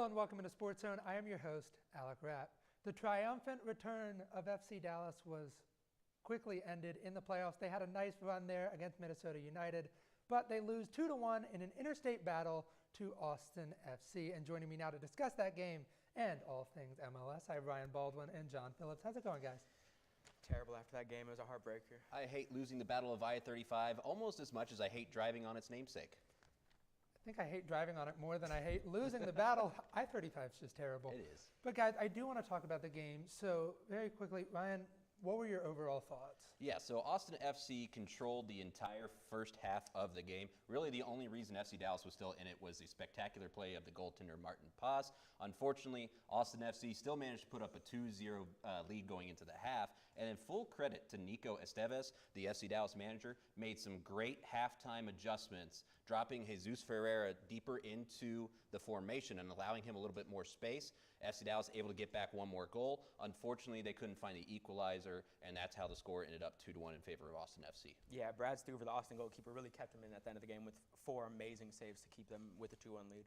Hello and welcome into Sportszone. I am your host, Alec Rapp. The triumphant return of FC Dallas was quickly ended in the playoffs. They had a nice run there against Minnesota United, but they lose 2-1 in an interstate battle to Austin FC. And joining me now to discuss that game and all things MLS, I have Ryan Baldwin and John Phillips. How's it going, guys? Terrible after that game. It was a heartbreaker. I hate losing the Battle of I-35 almost as much as I hate driving on its namesake. I think I hate driving on it more than I hate losing the battle. I-35 is just terrible. It is. But guys, I do want to talk about the game. So very quickly, Ryan, what were your overall thoughts? Yeah, so Austin FC controlled the entire first half of the game. Really, the only reason FC Dallas was still in it was the spectacular play of the goaltender Martin Paz. Unfortunately, Austin FC still managed to put up a 2-0 lead going into the half. And in full credit to Nico Estevez, the FC Dallas manager, made some great halftime adjustments, dropping Jesus Ferreira deeper into the formation and allowing him a little bit more space. FC Dallas able to get back one more goal. Unfortunately, they couldn't find the equalizer, and that's how the score ended up 2-1 in favor of Austin FC. Yeah, Brad Stuver, the Austin goalkeeper, really kept him in at the end of the game with 4 amazing saves to keep them with a 2-1 lead.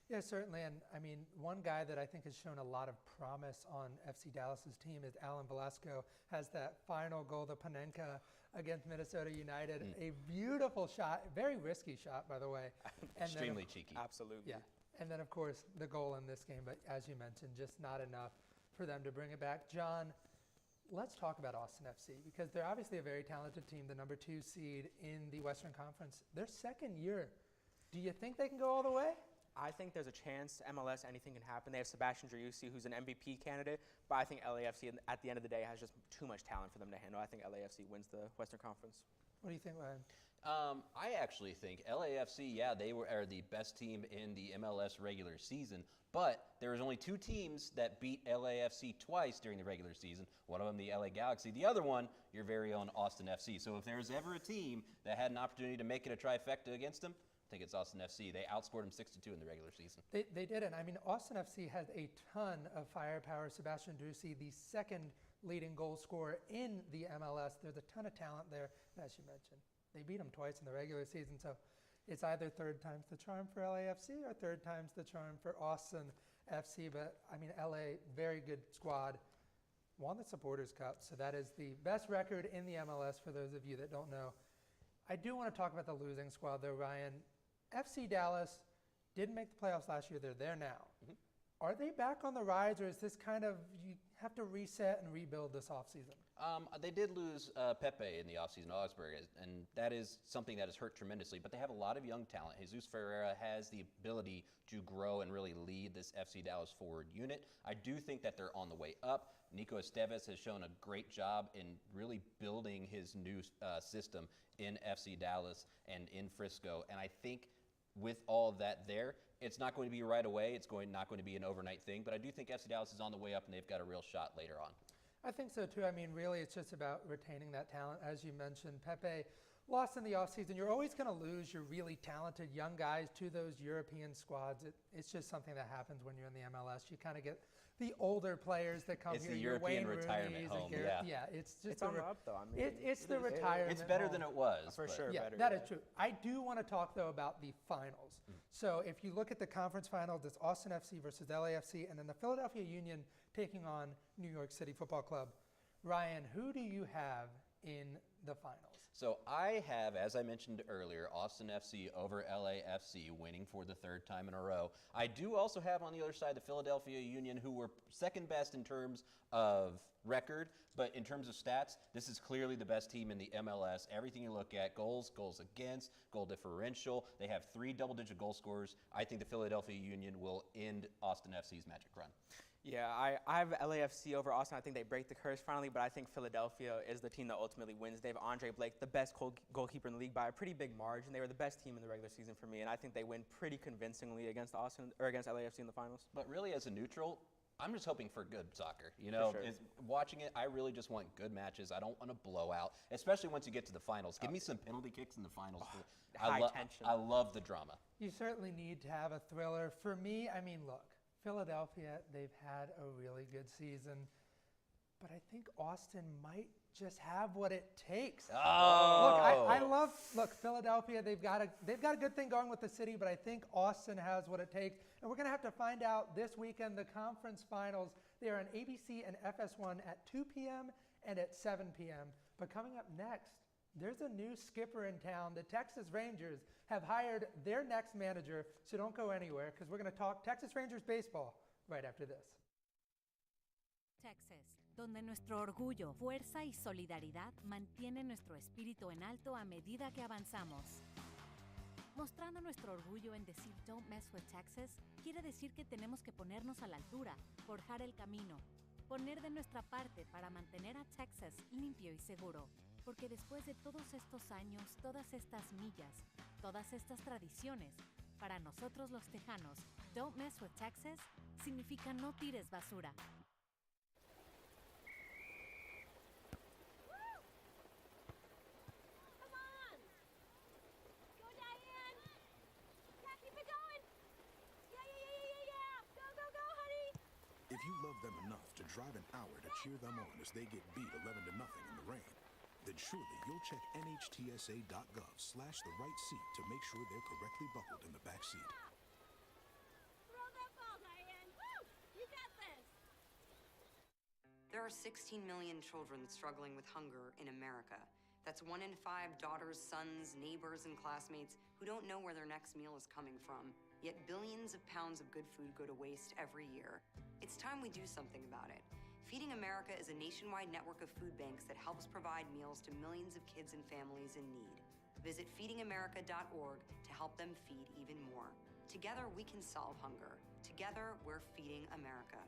Yeah, certainly. And I mean, one guy that I think has shown a lot of promise on FC Dallas's team is Alan Velasco. Has that final goal, the Panenka against Minnesota United. A beautiful shot, very risky shot, by the way. And extremely cheeky. Absolutely. Yeah. And then, of course, the goal in this game. But as you mentioned, just not enough for them to bring it back. John, let's talk about Austin FC because they're obviously a very talented team, the number 2 seed in the Western Conference. Their second year. Do you think they can go all the way? I think there's a chance. MLS, anything can happen. They have Sebastian Driussi, who's an MVP candidate, but I think LAFC, at the end of the day, has just too much talent for them to handle. I think LAFC wins the Western Conference. What do you think, Ryan? I actually think LAFC, yeah, they are the best team in the MLS regular season, but there was only 2 teams that beat LAFC twice during the regular season. One of them, the LA Galaxy. The other one, your very own Austin FC. So if there's ever a team that had an opportunity to make it a trifecta against them, I think it's Austin FC. They outscored them 6-2 in the regular season. They didn't. I mean, Austin FC has a ton of firepower. Sebastian Driussi, the second leading goal scorer in the MLS. There's a ton of talent there, as you mentioned. They beat them twice in the regular season, so it's either third time's the charm for LAFC or third time's the charm for Austin FC. But, I mean, LA, very good squad. Won the Supporters Cup, so that is the best record in the MLS for those of you that don't know. I do want to talk about the losing squad, though, Ryan. FC Dallas didn't make the playoffs last year. They're there now. Mm-hmm. Are they back on the rise, or is this kind of you have to reset and rebuild this offseason? They did lose Pepe in the offseason, Augsburg, and that is something that has hurt tremendously. But they have a lot of young talent. Jesus Ferreira has the ability to grow and really lead this FC Dallas forward unit. I do think that they're on the way up. Nico Estevez has shown a great job in really building his new system in FC Dallas and in Frisco. And I think with all of that there, it's not going to be right away. It's not going to be an overnight thing. But I do think FC Dallas is on the way up, and they've got a real shot later on. I think so, too. I mean, really, it's just about retaining that talent. As you mentioned, Pepe lost in the offseason. You're always going to lose your really talented young guys to those European squads. It's just something that happens when you're in the MLS. You kind of get the older players that come it's here. It's the European Wayne retirement Rooney's home, yeah. It's just on the up, though. I mean, it's the retirement It's better home. than it was. For sure, yeah, better. That is true. I do want to talk, though, about the finals. So if you look at the conference finals, it's Austin FC versus LAFC, and then the Philadelphia Union taking on New York City Football Club. Ryan, who do you have in the finals? So I have, as I mentioned earlier, Austin FC over LAFC winning for the 3rd time in a row. I do also have on the other side the Philadelphia Union, who were second best in terms of record, but in terms of stats, this is clearly the best team in the MLS. Everything you look at, goals against, goal differential, they have 3 double-digit goal scorers. I think the Philadelphia Union will end Austin FC's magic run. Yeah, I have LAFC over Austin. I think they break the curse finally, but I think Philadelphia is the team that ultimately wins. They have Andre Blake, the best goalkeeper in the league by a pretty big margin. They were the best team in the regular season for me, and I think they win pretty convincingly against against LAFC in the finals. But really, as a neutral, I'm just hoping for good soccer. You know, sure. Watching it, I really just want good matches. I don't want a blowout, especially once you get to the finals. Give me some penalty kicks in the finals. High tension. I love the drama. You certainly need to have a thriller. For me, I mean, look, Philadelphia, they've had a really good season, but I think Austin might just have what it takes. Oh. Look, Philadelphia, they've got a good thing going with the city, but I think Austin has what it takes. And we're going to have to find out this weekend the conference finals. They are on ABC and FS1 at 2 p.m. and at 7 p.m. But coming up next, there's a new skipper in town. The Texas Rangers have hired their next manager, so don't go anywhere because we're going to talk Texas Rangers baseball right after this. Texas, donde nuestro orgullo, fuerza y solidaridad mantienen nuestro espíritu en alto a medida que avanzamos. Mostrando nuestro orgullo en decir Don't mess with Texas, quiere decir que tenemos que ponernos a la altura, forjar el camino, poner de nuestra parte para mantener a Texas limpio y seguro. Porque después de todos estos años, todas estas millas, todas estas tradiciones, para nosotros los tejanos, Don't mess with Texas significa no tires basura. If you love them enough to drive an hour to cheer them on as they get beat 11-0 in the rain, then surely you'll check nhtsa.gov/the-right seat to make sure they're correctly buckled in the back seat. Throw that ball, Diane! Woo! You got this! There are 16 million children struggling with hunger in America. That's 1 in 5 daughters, sons, neighbors, and classmates who don't know where their next meal is coming from. Yet billions of pounds of good food go to waste every year. It's time we do something about it. Feeding America is a nationwide network of food banks that helps provide meals to millions of kids and families in need. Visit feedingamerica.org to help them feed even more. Together, we can solve hunger. Together, we're feeding America.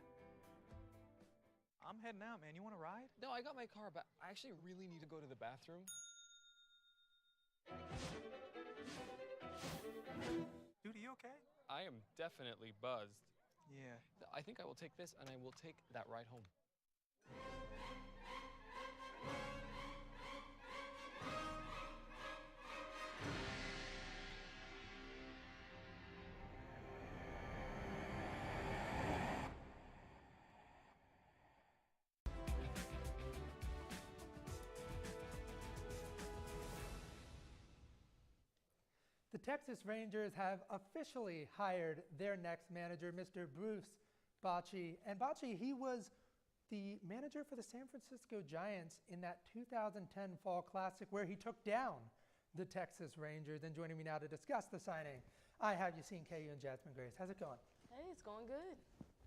I'm heading out, man. You want to ride? No, I got my car, but I actually really need to go to the bathroom. Dude, are you okay? I am definitely buzzed. Yeah. I think I will take this and I will take that ride home. The Texas Rangers have officially hired their next manager, Mr. Bruce Bochy. And Bochy, he was the manager for the San Francisco Giants in that 2010 Fall Classic where he took down the Texas Rangers. And joining me now to discuss the signing, I have Yassine KU and Jasmine Grace. How's it going? Hey, it's going good.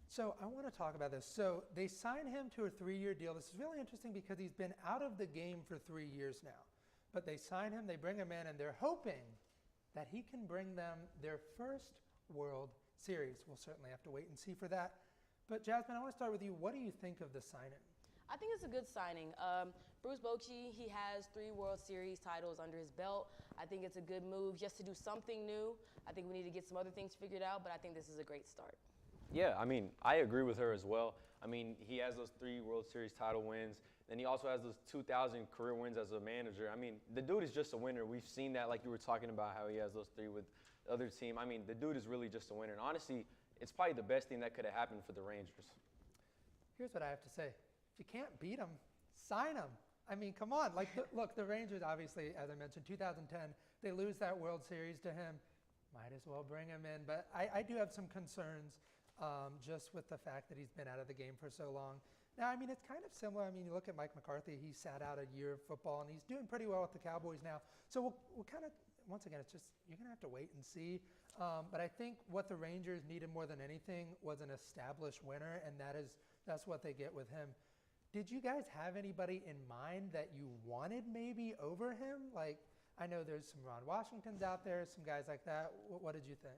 So I want to talk about this. So they signed him to a 3-year deal. This is really interesting because he's been out of the game for 3 years now. But they sign him, they bring him in, and they're hoping that he can bring them their first World Series. We'll certainly have to wait and see for that. But Jasmine, I want to start with you. What do you think of the signing? I think it's a good signing. Bruce Bochy, he has 3 World Series titles under his belt. I think it's a good move just to do something new. I think we need to get some other things figured out, but I think this is a great start. Yeah, I mean, I agree with her as well. I mean, he has those 3 World Series title wins. Then he also has those 2,000 career wins as a manager. I mean, the dude is just a winner. We've seen that, like you were talking about, how he has those 3 with the other team. I mean, the dude is really just a winner. And honestly, it's probably the best thing that could have happened for the Rangers. Here's what I have to say. If you can't beat him, sign him. I mean, come on. Like, look, the Rangers, obviously, as I mentioned, 2010, they lose that World Series to him. Might as well bring him in. But I do have some concerns just with the fact that he's been out of the game for so long. Now, I mean, it's kind of similar. I mean, you look at Mike McCarthy. He sat out a year of football, and he's doing pretty well with the Cowboys now. So we'll kind of, once again, it's just you're going to have to wait and see. But I think what the Rangers needed more than anything was an established winner, and that's what they get with him. Did you guys have anybody in mind that you wanted maybe over him? Like, I know there's some Ron Washingtons out there, some guys like that. What did you think?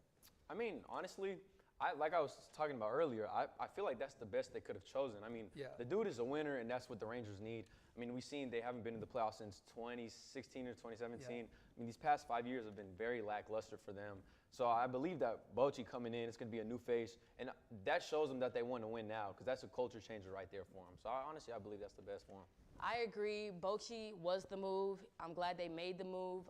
I mean, honestly, like I was talking about earlier, I feel like that's the best they could have chosen. I mean, The dude is a winner, and that's what the Rangers need. I mean, we've seen they haven't been in the playoffs since 2016 or 2017. I mean, these past 5 years have been very lackluster for them. So I believe that Bochy coming in, it's going to be a new face, and that shows them that they want to win now because that's a culture changer right there for them. So honestly, I believe that's the best for them. I agree. Bochy was the move. I'm glad they made the move.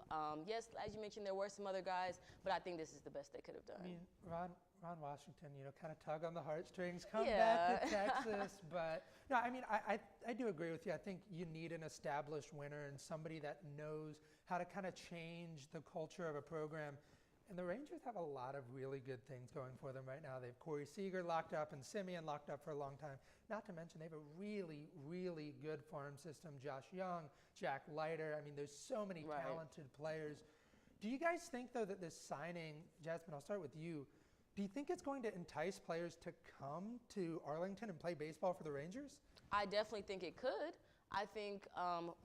Yes, as you mentioned, there were some other guys, but I think this is the best they could have done. I mean, Ron Washington, kind of tug on the heartstrings, come back to Texas. But no, I mean, I do agree with you. I think you need an established winner and somebody that knows how to kind of change the culture of a program. And the Rangers have a lot of really good things going for them right now. They have Corey Seager locked up and Simeon locked up for a long time. Not to mention they have a really, really good farm system. Josh Young, Jack Leiter. I mean, there's so many talented players. Do you guys think, though, that this signing, Jasmine, I'll start with you. Do you think it's going to entice players to come to Arlington and play baseball for the Rangers? I definitely think it could. I think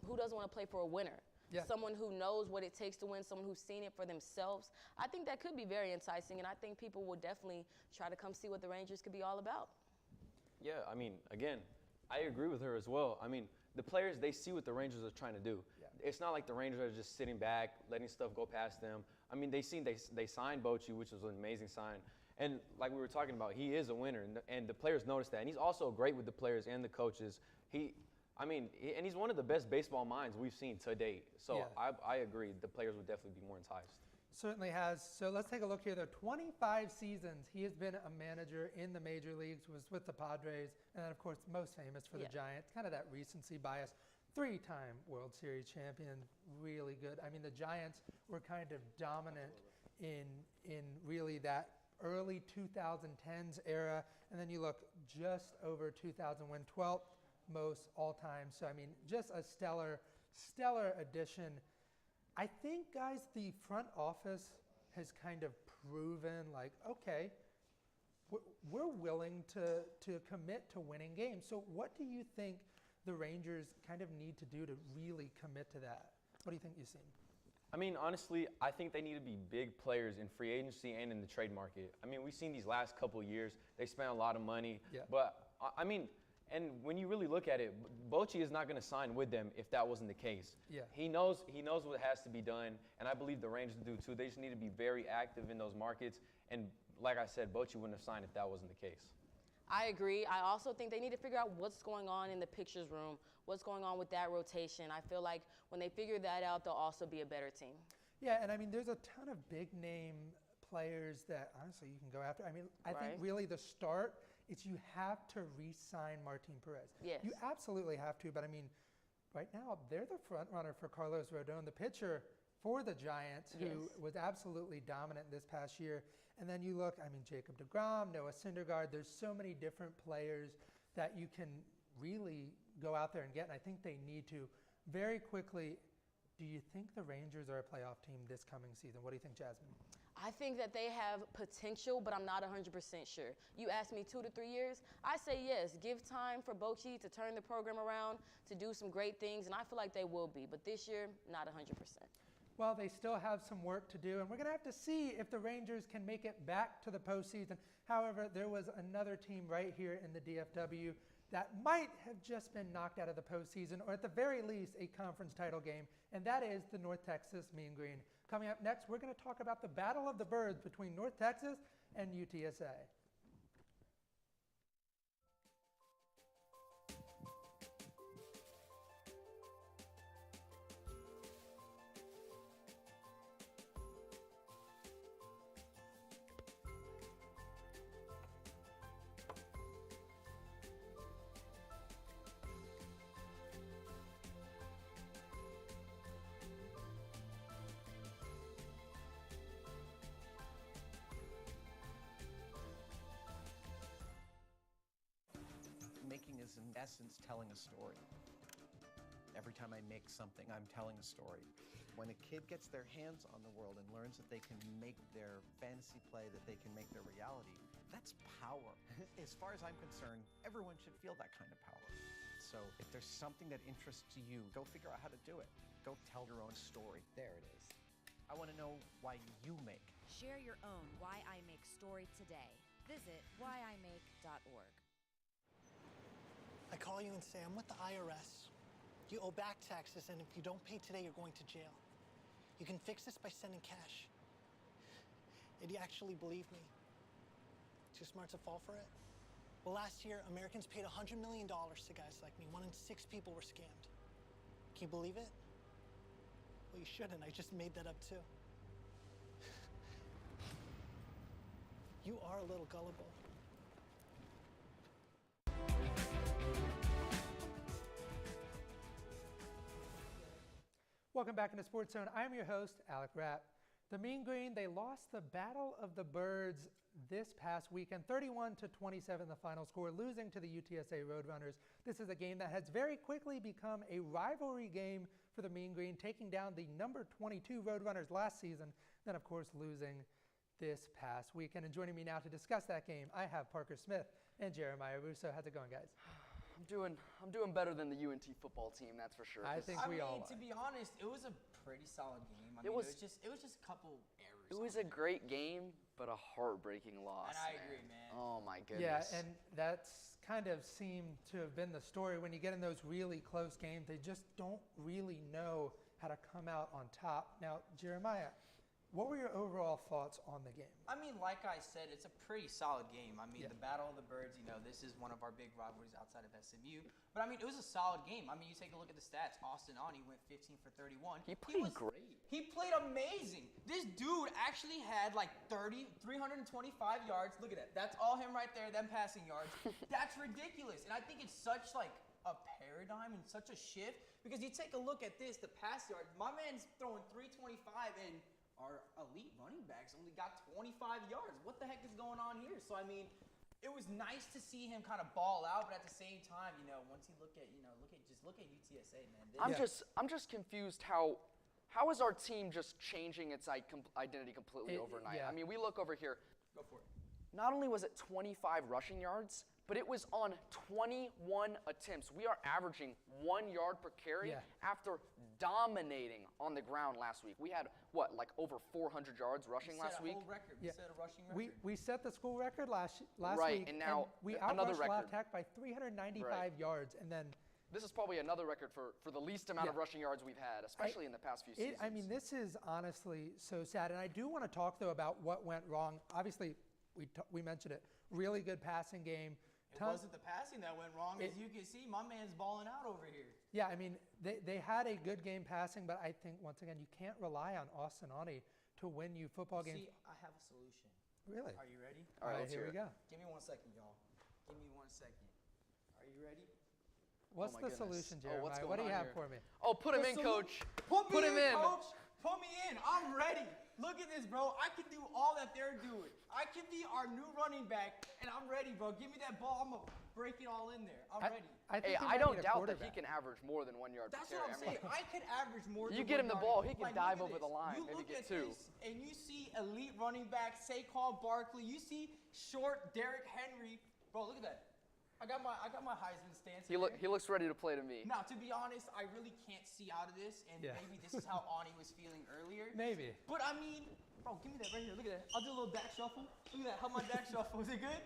who doesn't want to play for a winner? Yeah. Someone who knows what it takes to win, someone who's seen it for themselves. I think that could be very enticing, and I think people will definitely try to come see what the Rangers could be all about. Yeah, I mean, again, I agree with her as well. I mean, the players, they see what the Rangers are trying to do. Yeah. It's not like the Rangers are just sitting back, letting stuff go past them. I mean, they signed Bochy, which was an amazing sign. And like we were talking about, he is a winner, and the players notice that. And he's also great with the players and the coaches. And he's one of the best baseball minds we've seen to date. So yeah. I agree. The players would definitely be more enticed. Certainly has. So let's take a look here. There are 25 seasons he has been a manager in the major leagues, was with the Padres, and then, of course, most famous for the Giants. Kind of that recency bias. 3-time World Series champion, really good. I mean, the Giants were kind of dominant in really that early 2010s era, and then you look just over 2000 when 12th most all time. So I mean, just a stellar addition. I think, guys, the front office has kind of proven, like, okay, we're willing to commit to winning games. So what do you think the Rangers kind of need to do to really commit to that? What do you think you've seen? I mean, honestly, I think they need to be big players in free agency and in the trade market. I mean, we've seen these last couple of years, they spent a lot of money. Yeah. But, I mean, and when you really look at it, Bochy is not going to sign with them if that wasn't the case. Yeah. He knows what has to be done, and I believe the Rangers do too. They just need to be very active in those markets. And like I said, Bochy wouldn't have signed if that wasn't the case. I agree. I also think they need to figure out what's going on in the pitchers room, what's going on with that rotation. I feel like when they figure that out, they'll also be a better team. Yeah, and I mean, there's a ton of big-name players that, honestly, you can go after. I mean, I think really the start is you have to re-sign Martin Perez. Yes. You absolutely have to, but I mean, right now, they're the front runner for Carlos Rodon, the pitcher for the Giants, who was absolutely dominant this past year. And then you look, I mean, Jacob deGrom, Noah Syndergaard, there's so many different players that you can really go out there and get, and I think they need to. Very quickly, do you think the Rangers are a playoff team this coming season? What do you think, Jasmine? I think that they have potential, but I'm not 100% sure. You asked me 2 to 3 years, I say yes. Give time for Bochy to turn the program around, to do some great things, and I feel like they will be. But this year, not 100%. Well, they still have some work to do, and we're going to have to see if the Rangers can make it back to the postseason. However, there was another team right here in the DFW that might have just been knocked out of the postseason, or at the very least, a conference title game, and that is the North Texas Mean Green. Coming up next, we're going to talk about the Battle of the Birds between North Texas and UTSA. Making is in essence telling a story. Every time I make something, I'm telling a story. When a kid gets their hands on the world and learns that they can make their fantasy play, that they can make their reality, that's power. As far as I'm concerned, everyone should feel that kind of power. So if there's something that interests you, go figure out how to do it. Go tell your own story. There it is. I want to know why you make. Share your own Why I Make story today. Visit whyimake.org. I call you and say, I'm with the IRS. You owe back taxes, and if you don't pay today, you're going to jail. You can fix this by sending cash. And you actually believe me? Too smart to fall for it? Well, last year, Americans paid $100 million to guys like me. 1 in 6 people were scammed. Can you believe it? Well, you shouldn't. I just made that up too. You are a little gullible. Welcome back into Sportszone. I'm your host, Alec Rapp. The Mean Green, they lost the Battle of the Birds this past weekend, 31-27 the final score, losing to the UTSA Roadrunners. This is a game that has very quickly become a rivalry game for the Mean Green, taking down the number 22 Roadrunners last season, then of course losing this past weekend. And joining me now to discuss that game, I have Parker Smith and Jeremiah Russo. How's it going, guys? I'm doing better than the UNT football team, that's for sure. I think we all are. To be honest, it was a pretty solid game. It was just a couple errors. It was a great game, but a heartbreaking loss. And I agree, man. Oh my goodness. Yeah, and that's kind of seemed to have been the story. When you get in those really close games, they just don't really know how to come out on top. Now, Jeremiah, what were your overall thoughts on the game? I mean, like I said, it's a pretty solid game. I mean, the Battle of the Birds, this is one of our big rivalries outside of SMU. But, I mean, it was a solid game. I mean, you take a look at the stats. Austin Ani went 15 for 31. He played great. He played amazing. This dude actually had like 325 yards. Look at that. That's all him right there, them passing yards. That's ridiculous. And I think it's such like a paradigm and such a shift because you take a look at this, the pass yards. My man's throwing 325 and our elite running backs only got 25 yards. What the heck is going on here? So, I mean, it was nice to see him kind of ball out, but at the same time, once you look at UTSA, man. I'm just confused how is our team just changing its identity completely overnight? Yeah. I mean, we look over here. Go for it. Not only was it 25 rushing yards, but it was on 21 attempts. We are averaging 1 yard per carry after dominating on the ground last week. We had, over 400 yards rushing last week? We set a whole record. We set a rushing record. We set the school record last right, week, and now we another outrushed La record. Tech by 395 yards, and then this is probably another record for the least amount of rushing yards we've had, especially in the past few seasons. I mean, this is honestly so sad, and I do want to talk, though, about what went wrong. Obviously, we mentioned it. Really good passing game. It wasn't the passing that went wrong. As you can see, my man's balling out over here. Yeah, I mean, they had a good game passing, but I think, once again, you can't rely on Austin Ani to win you football games. See, I have a solution. Really? Are you ready? All right, here we go. Give me 1 second, y'all. Give me 1 second. Are you ready? What's the solution, Jeremiah? what's going what do you on have here? for me? Oh, put him in, coach. Put him in, coach. Put me in. I'm ready. Look at this, bro. I can do all that they're doing. I can be our new running back, and I'm ready, bro. Give me that ball. I'm going to break it all in there. I'm ready. I don't doubt that he can average more than 1 yard per carry. That's what I'm saying. I could average more than 1 yard. You get him the ball, he can dive over the line, maybe get 2. And you see elite running back Saquon Barkley. You see short Derrick Henry. Bro, look at that. I got my Heisman stance. He looks ready to play to me. Now, to be honest, I really can't see out of this, and maybe this is how Ani was feeling earlier. Maybe. But I mean, bro, give me that right here. Look at that. I'll do a little back shuffle. Look at that. How my back shuffle? Is it good?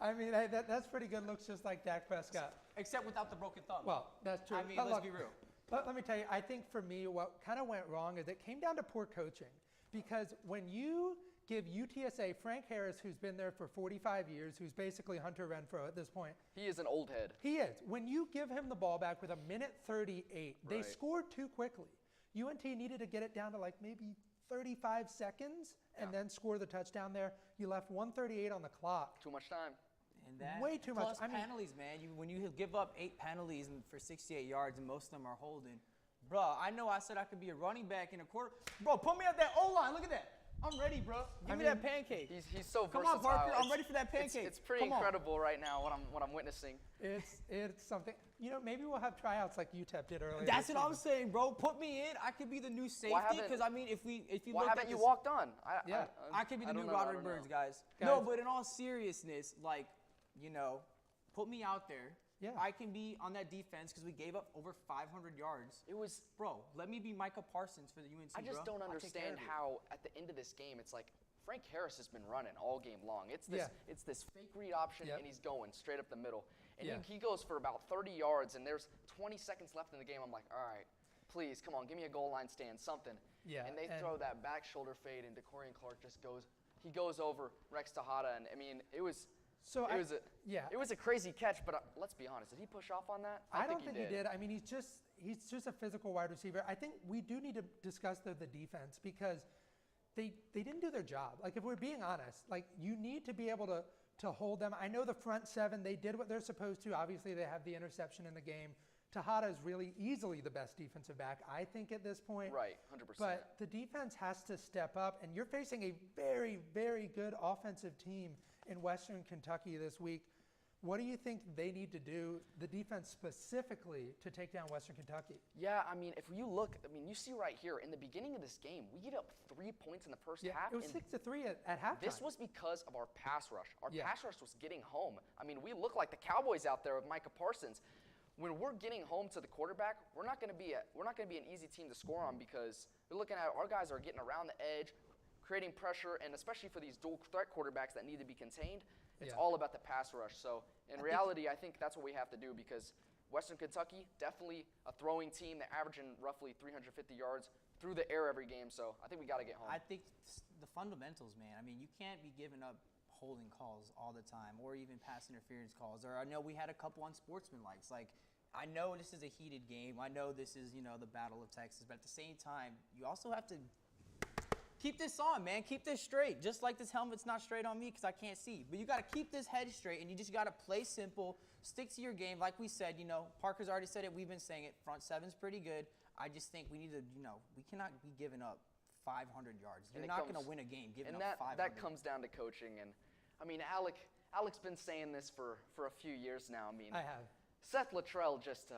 I mean, that's pretty good. Looks just like Dak Prescott. Except without the broken thumb. Well, that's true. I mean, let's be real. Let me tell you, I think for me, what kind of went wrong is it came down to poor coaching. Because when you give UTSA Frank Harris, who's been there for 45 years, who's basically Hunter Renfrow at this point. He is an old head. He is. When you give him the ball back with 1:38, they scored too quickly. UNT needed to get it down to like maybe 35 seconds and then score the touchdown there. You left 1:38 on the clock. Too much time. And that, way too much. Plus penalties, man. When you give up 8 penalties for 68 yards and most of them are holding, bro, I know I said I could be a running back in a quarter. Bro, put me at that O-line. Look at that. I'm ready, bro. Give me that pancake. He's so versatile. Come on, Parker. I'm ready for that pancake. It's pretty incredible right now what I'm witnessing. It's something. Maybe we'll have tryouts like UTEP did earlier. That's what I'm saying, bro. Put me in. I could be the new safety because I mean, if you why look at haven't you walked on? I could be the new know, Roderick Burns, guys. No, but in all seriousness, like, put me out there. Yeah. I can be on that defense because we gave up over 500 yards. Bro, let me be Micah Parsons for the UNC, I just don't understand how at the end of this game it's like Frank Harris has been running all game long. It's this fake read option and he's going straight up the middle. And he goes for about 30 yards and there's 20 seconds left in the game. I'm like, all right, please, come on, give me a goal line stand, something. Yeah. And they throw that back shoulder fade and DeCorian Clark just goes over Rex Tejada. And I mean, it was So it was a crazy catch, but let's be honest. Did he push off on that? I don't think he did. I mean, he's just a physical wide receiver. I think we do need to discuss the defense because they didn't do their job. Like, if we're being honest, like, you need to be able to hold them. I know the front seven, they did what they're supposed to. Obviously, they have the interception in the game. Tejada is really easily the best defensive back, I think, at this point. Right, 100%. But the defense has to step up, and you're facing a very, very good offensive team in Western Kentucky this week. What do you think they need to do, the defense specifically, to take down Western Kentucky? Yeah, I mean, if you look, you see right here, in the beginning of this game, we get up 3 points in the first half. It was 6-3 at halftime. This was because of our pass rush. Our pass rush was getting home. I mean, we look like the Cowboys out there with Micah Parsons. When we're getting home to the quarterback, we're not going to be an easy team to score on because we're looking at our guys are getting around the edge, creating pressure, and especially for these dual threat quarterbacks that need to be contained, it's all about the pass rush. So in reality, I think that's what we have to do because Western Kentucky, definitely a throwing team. They're averaging roughly 350 yards through the air every game. So I think we got to get home. I think the fundamentals, man. I mean, you can't be giving up holding calls all the time or even pass interference calls. Or I know we had a couple on sportsmanlikes. Like, I know this is a heated game. I know this is, the Battle of Texas. But at the same time, you also have to keep this on, man. Keep this straight. Just like this helmet's not straight on me because I can't see. But you got to keep this head straight, and you just got to play simple, stick to your game. Like we said, Parker's already said it. We've been saying it. Front seven's pretty good. I just think we need to, we cannot be giving up 500 yards. You're not going to win a game giving up 500. And that comes down to coaching. And, I mean, Alec's been saying this for a few years now. I mean, I have. Seth Luttrell just,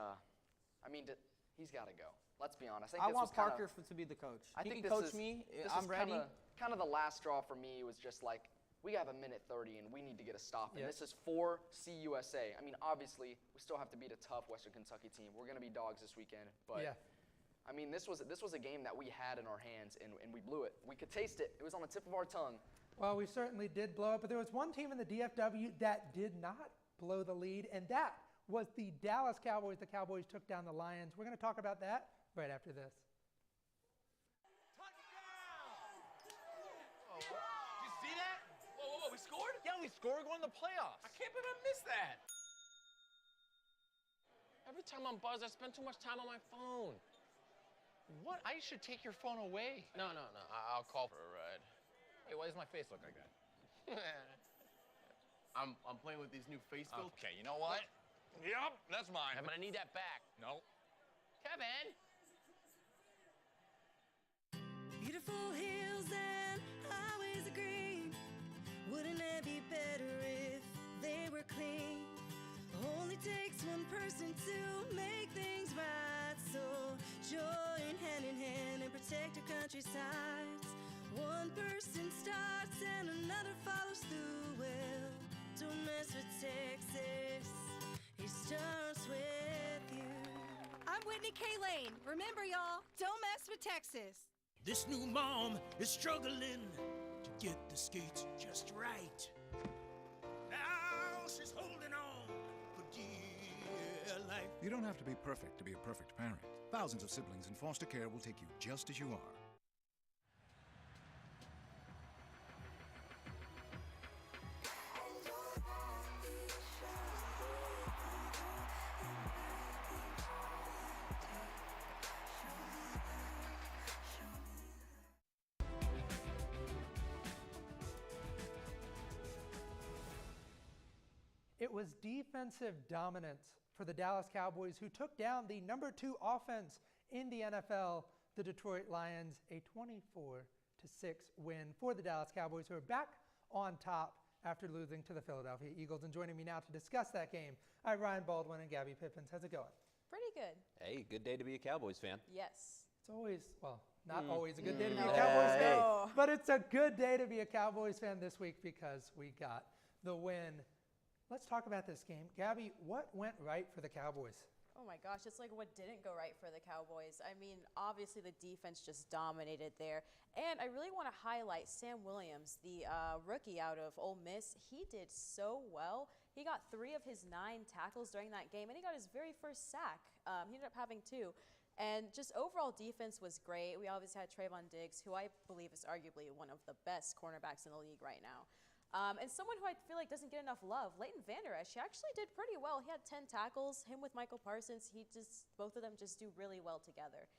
he's got to go. Let's be honest. I want Parker to be the coach. He can coach me. I'm ready. Kind of the last straw for me was just like, we have a minute 30 and we need to get a stop. And this is for CUSA. I mean, obviously, we still have to beat a tough Western Kentucky team. We're going to be dogs this weekend. But, I mean, this was a game that we had in our hands, and we blew it. We could taste it. It was on the tip of our tongue. Well, we certainly did blow it. But there was one team in the DFW that did not blow the lead, and that was the Dallas Cowboys. The Cowboys took down the Lions. We're going to talk about that right after this. Did you see that? Whoa, we scored? Yeah, we scored going to the playoffs. I can't believe I missed that. Every time I'm buzzed, I spend too much time on my phone. What? I should take your phone away. No. I'll call for a ride. Hey, why does my face look like that? I'm playing with these new face filters. Okay, you know what? Yep, that's mine. I'm gonna need that back. No. Kevin! Beautiful hills and highways of green. Wouldn't it be better if they were clean? Only takes one person to make things right. So join hand in hand and protect our countrysides. One person starts and another follows through. Well, don't mess with Texas. He starts with you. I'm Whitney K. Lane. Remember, y'all, don't mess with Texas. This new mom is struggling to get the skates just right. Now she's holding on for dear life. You don't have to be perfect to be a perfect parent. Thousands of siblings in foster care will take you just as you are. It was defensive dominance for the Dallas Cowboys, who took down the number 2 offense in the NFL, the Detroit Lions, a 24-6 win for the Dallas Cowboys, who are back on top after losing to the Philadelphia Eagles. And joining me now to discuss that game, I have Ryan Baldwin and Gabby Pippins. How's it going? Pretty good. Hey, good day to be a Cowboys fan. Yes. It's always, not always a good day to be a Cowboys fan, but it's a good day to be a Cowboys fan this week because we got the win. Let's talk about this game. Gabby, what went right for the Cowboys? Oh my gosh, it's like what didn't go right for the Cowboys. I mean, obviously the defense just dominated there. And I really want to highlight Sam Williams, the rookie out of Ole Miss. He did so well. He got 3 of his 9 tackles during that game, and he got his very first sack. He ended up having 2. And just overall defense was great. We obviously had Trayvon Diggs, who I believe is arguably one of the best cornerbacks in the league right now. And someone who I feel like doesn't get enough love, Leighton Vander Esch, he actually did pretty well. He had 10 tackles. Him with Michael Parsons, both of them just do really well together.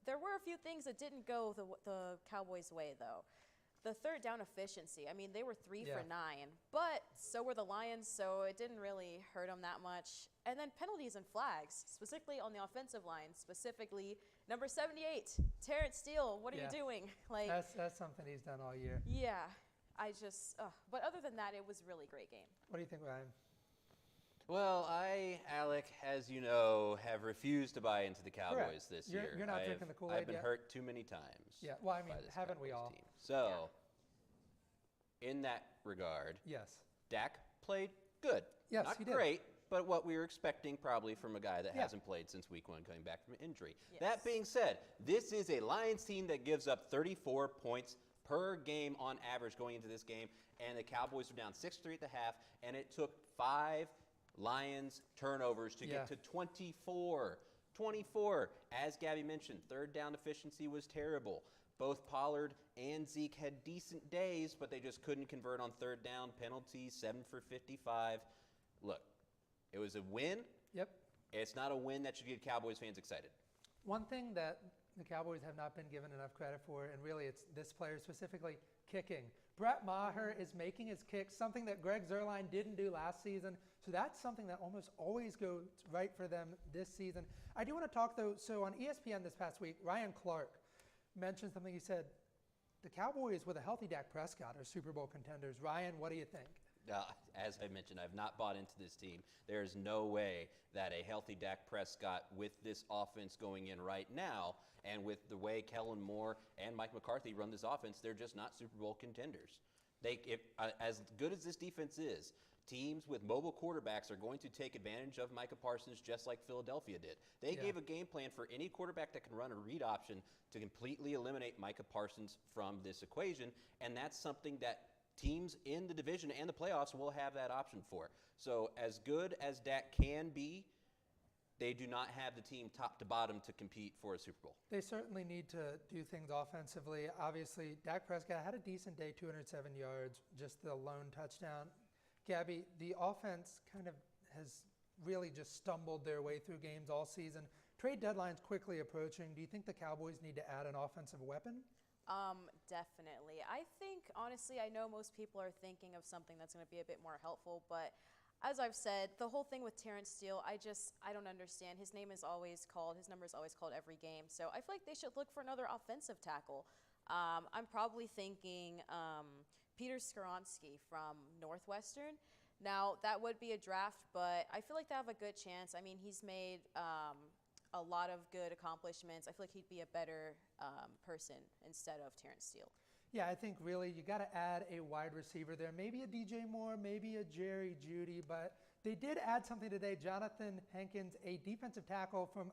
There were a few things that didn't go the Cowboys' way, though. The third down efficiency, I mean, they were 3 for 9, but so were the Lions, so it didn't really hurt them that much. And then penalties and flags, specifically on the offensive line, specifically number 78, Terrence Steele, what are you doing? Like That's something he's done all year. Yeah, but other than that, it was a really great game. What do you think, Ryan? Well, I, Alec, as you know, have refused to buy into the Cowboys this year. You're not drinking the Kool-Aid I've been yet? hurt too many times. Yeah, well, I mean, haven't we all? Team. So, in that regard, yes, Dak played good. Yes, not he did. great, but what we were expecting probably from a guy that hasn't played since week 1 coming back from injury. Yes. That being said, this is a Lions team that gives up 34 points per game on average going into this game, and the Cowboys were down 6-3 at the half, and it took 5 Lions turnovers to get to 24. 24. As Gabby mentioned, third down efficiency was terrible. Both Pollard and Zeke had decent days, but they just couldn't convert on third down. Penalties, 7 for 55. Look, it was a win. Yep. It's not a win that should get Cowboys fans excited. One thing that the Cowboys have not been given enough credit for, and really it's this player specifically, kicking. Brett Maher is making his kicks, something that Greg Zuerlein didn't do last season. So that's something that almost always goes right for them this season. I do want to talk, though, so on ESPN this past week, Ryan Clark mentioned something. He said, the Cowboys with a healthy Dak Prescott are Super Bowl contenders. Ryan, what do you think? As I mentioned, I've not bought into this team. There is no way that a healthy Dak Prescott with this offense going in right now, and with the way Kellen Moore and Mike McCarthy run this offense, they're just not Super Bowl contenders. As good as this defense is, teams with mobile quarterbacks are going to take advantage of Micah Parsons just like Philadelphia did. They gave a game plan for any quarterback that can run a read option to completely eliminate Micah Parsons from this equation, and that's something that teams in the division and the playoffs will have that option for. So as good as Dak can be, they do not have the team top to bottom to compete for a Super Bowl. They certainly need to do things offensively. Obviously, Dak Prescott had a decent day, 207 yards, just the lone touchdown. Gabby, the offense kind of has really just stumbled their way through games all season. Trade deadline's quickly approaching. Do you think the Cowboys need to add an offensive weapon? Definitely. I think, honestly, I know most people are thinking of something that's going to be a bit more helpful, but as I've said, the whole thing with Terrence Steele, I don't understand. His number is always called every game. So I feel like they should look for another offensive tackle. I'm probably thinking Peter Skoronski from Northwestern. Now, that would be a draft, but I feel like they have a good chance. I mean, he's made a lot of good accomplishments. I feel like he'd be a better person instead of Terrence Steele. Yeah, I think really you got to add a wide receiver there. Maybe a DJ Moore, maybe a Jerry Jeudy, but they did add something today. Jonathan Hankins, a defensive tackle from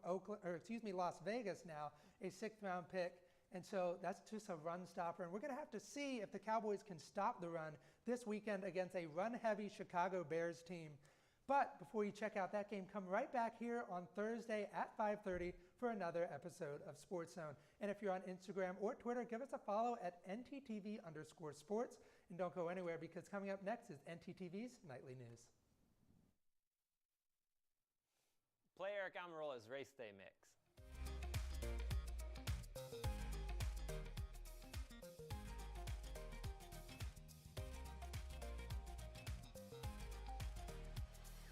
Las Vegas now, a 6th-round pick. And so that's just a run stopper. And we're going to have to see if the Cowboys can stop the run this weekend against a run-heavy Chicago Bears team. But before you check out that game, come right back here on Thursday at 5:30 for another episode of Sportszone. And if you're on Instagram or Twitter, give us a follow at NTTV_sports. And don't go anywhere, because coming up next is NTTV's Nightly News. Play Eric Amarola's Race Day Mix.